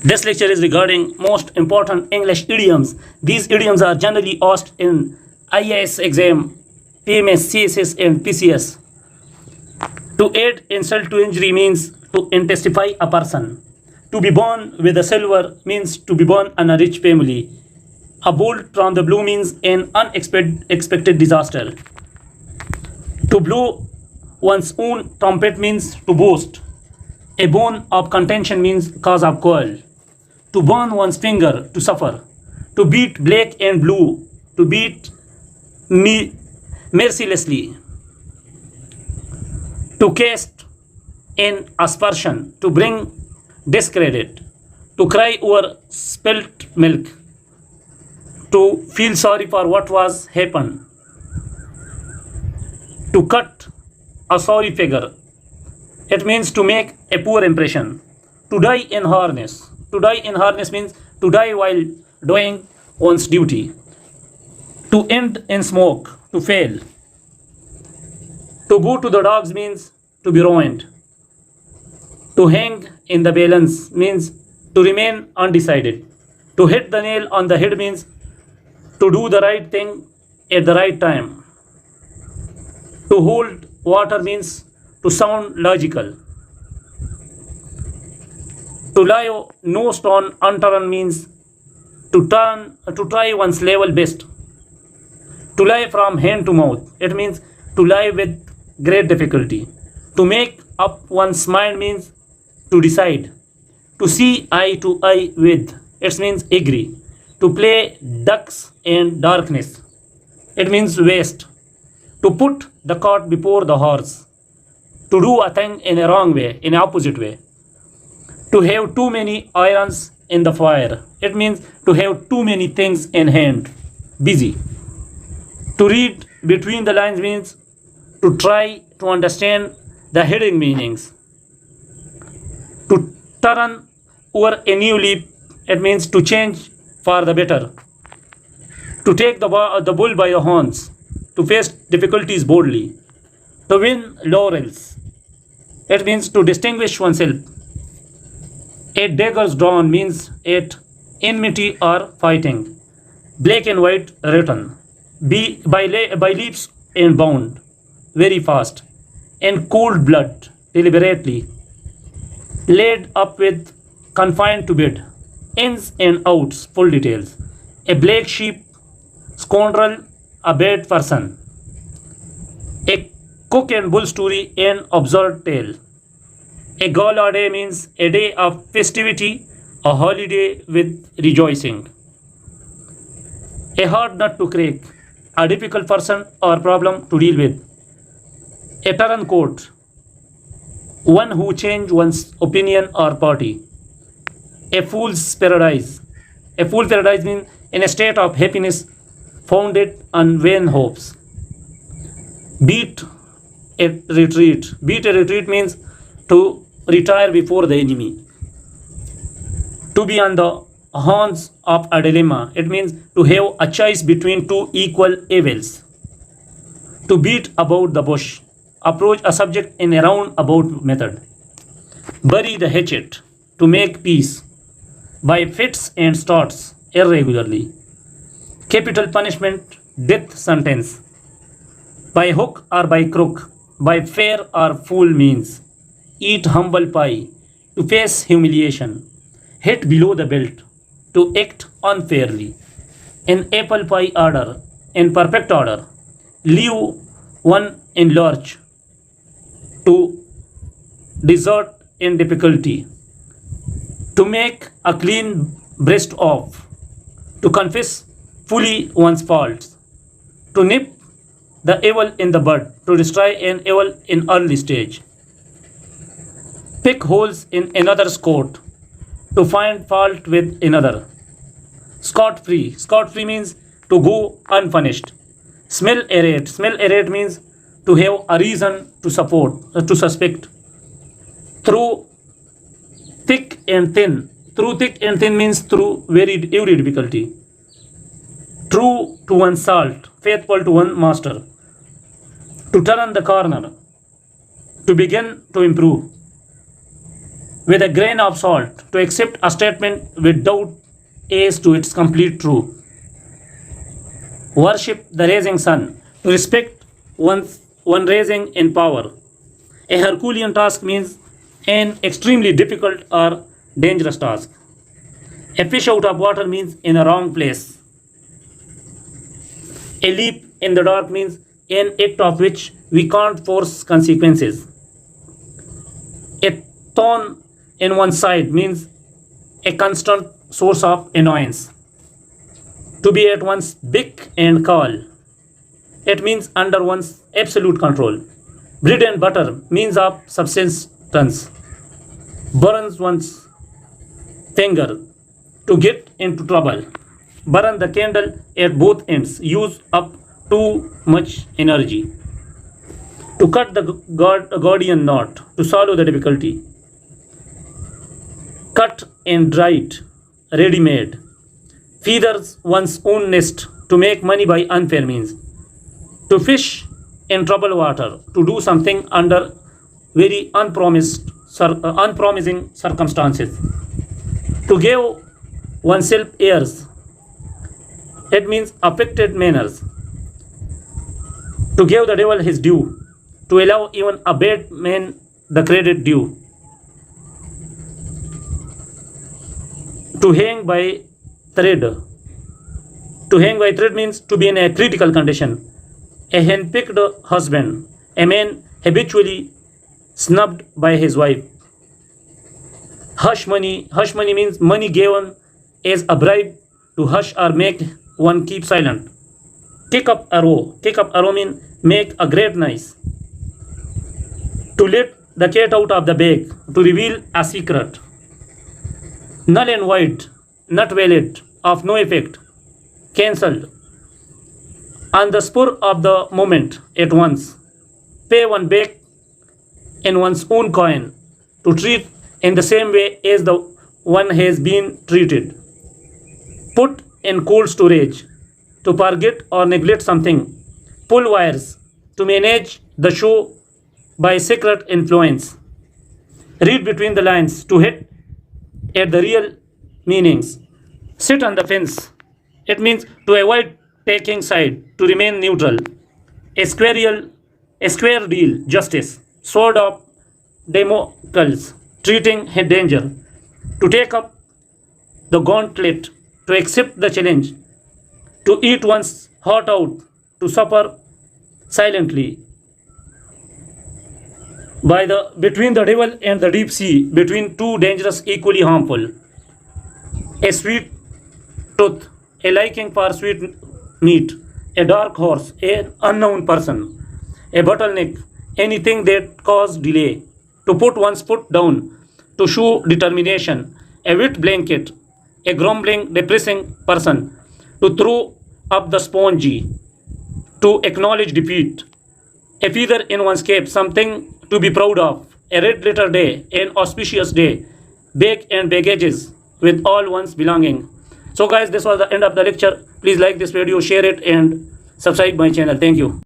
This lecture is regarding most important English idioms. These idioms are generally asked in IAS exam, PMS, CSS, and PCS. To aid insult to injury means to intensify a person. To be born with a silver means to be born in a rich family. A bolt from the blue means an unexpected disaster. To blow one's own trumpet means to boast. A bone of contention means cause of quarrel. To burn one's finger, to suffer. To beat black and blue, to beat me mercilessly. To cast in aspersion, to bring discredit. To cry over spilt milk. To feel sorry for what was happened. To cut a sorry figure. It means to make a poor impression. To die in harness. To die in harness means to die while doing one's duty. To end in smoke, to fail. To go to the dogs means to be ruined. To hang in the balance means to remain undecided. To hit the nail on the head means to do the right thing at the right time. To hold water means to sound logical. To lie no stone unturned means to try one's level best. To lie from hand to mouth, it means to lie with great difficulty. To make up one's mind means to decide. To see eye to eye with, it means agree. To play ducks in darkness, it means waste. To put the cart before the horse. To do a thing in a wrong way, in an opposite way. To have too many irons in the fire. It means to have too many things in hand. Busy. To read between the lines means to try to understand the hidden meanings. To turn over a new leaf. It means to change for the better. To take the bull by the horns. To face difficulties boldly. To win laurels. It means to distinguish oneself. At daggers drawn means at enmity or fighting. Black and white written. By leaps and bound. Very fast. In cold blood. Deliberately. Laid up with. Confined to bed. Ins and outs. Full details. A black sheep. Scoundrel. A bad person. A cock and bull story and absurd tale. A gala day means a day of festivity, a holiday with rejoicing. A hard nut to crack, a difficult person or problem to deal with. A turncoat, one who changes one's opinion or party. A fool's paradise. A fool's paradise means in a state of happiness founded on vain hopes. Beat a retreat. Beat a retreat means to retire before the enemy. To be on the horns of a dilemma. It means to have a choice between two equal evils. To beat about the bush. Approach a subject in a roundabout method. Bury the hatchet. To make peace. By fits and starts irregularly. Capital punishment. Death sentence. By hook or by crook. By fair or fool means. Eat humble pie. To face humiliation. Hit below the belt. To act unfairly. In apple pie order. In perfect order. Leave one in lurch. To desert in difficulty. To make a clean breast of. To confess fully one's faults. To nip the evil in the bud. To destroy an evil in early stage. Pick holes in another's coat. To find fault with another. Scot-free. Scot-free means to go unpunished. Smell a rat. Smell a rat means to have a reason to suspect. Through thick and thin. Through thick and thin means through every difficulty. True to one's salt. Faithful to one master. To turn the corner. To begin to improve. with a grain of salt. To accept a statement with doubt as to its complete truth. Worship the rising sun. To respect one rising in power. A Herculean task means an extremely difficult or dangerous task. A fish out of water means in a wrong place. A leap in the dark means an act of which we can't force consequences. A thorn in one side means a constant source of annoyance. To be at once big and cool. It means under one's absolute control. Bread and butter means of subsistence. Burns one's finger to get into trouble. Burn the candle at both ends. Use up too much energy. To cut the Gordian knot. To solve the difficulty. Cut and dry it. Ready-made. Feathers one's own nest. To make money by unfair means. To fish in troubled water. To do something under very unpromising circumstances. To give oneself airs. It means affected manners. To give the devil his due. To allow even a bad man the credit due. To hang by thread. To hang by thread means to be in a critical condition. A hand-picked husband. A man habitually snubbed by his wife. Hush money. Hush money means money given as a bribe to hush or make one keep silent. Kick up a row. Kick up a row means make a great noise. To let the cat out of the bag. To reveal a secret. Null and void. Not valid. Of no effect. Cancelled. On the spur of the moment at once. Pay one back in one's own coin. To treat in the same way as the one has been treated. Put in cold storage. To forget or neglect something. Pull wires. To manage the show by secret influence. Read between the lines. To hit at the real meanings. Sit on the fence. It means to avoid taking side. To remain neutral. A square deal. Justice. Sword of Damocles. Treating a danger. To take up the gauntlet. To accept the challenge. To eat one's heart out. To suffer silently. Between the devil and the deep sea. Between two dangerous equally harmful. A sweet tooth. A liking for sweet meat. A dark horse. An unknown person. A bottleneck. Anything that causes delay. To put one's foot down. To show determination. A wet blanket. A grumbling, depressing person. To throw up the spongy. To acknowledge defeat. A feather in one's cap. Something to be proud of. A red letter day. An auspicious day. Bag and baggages with all one's belonging. So guys, this was the end of the lecture. Please like this video, share it and subscribe my channel. Thank you.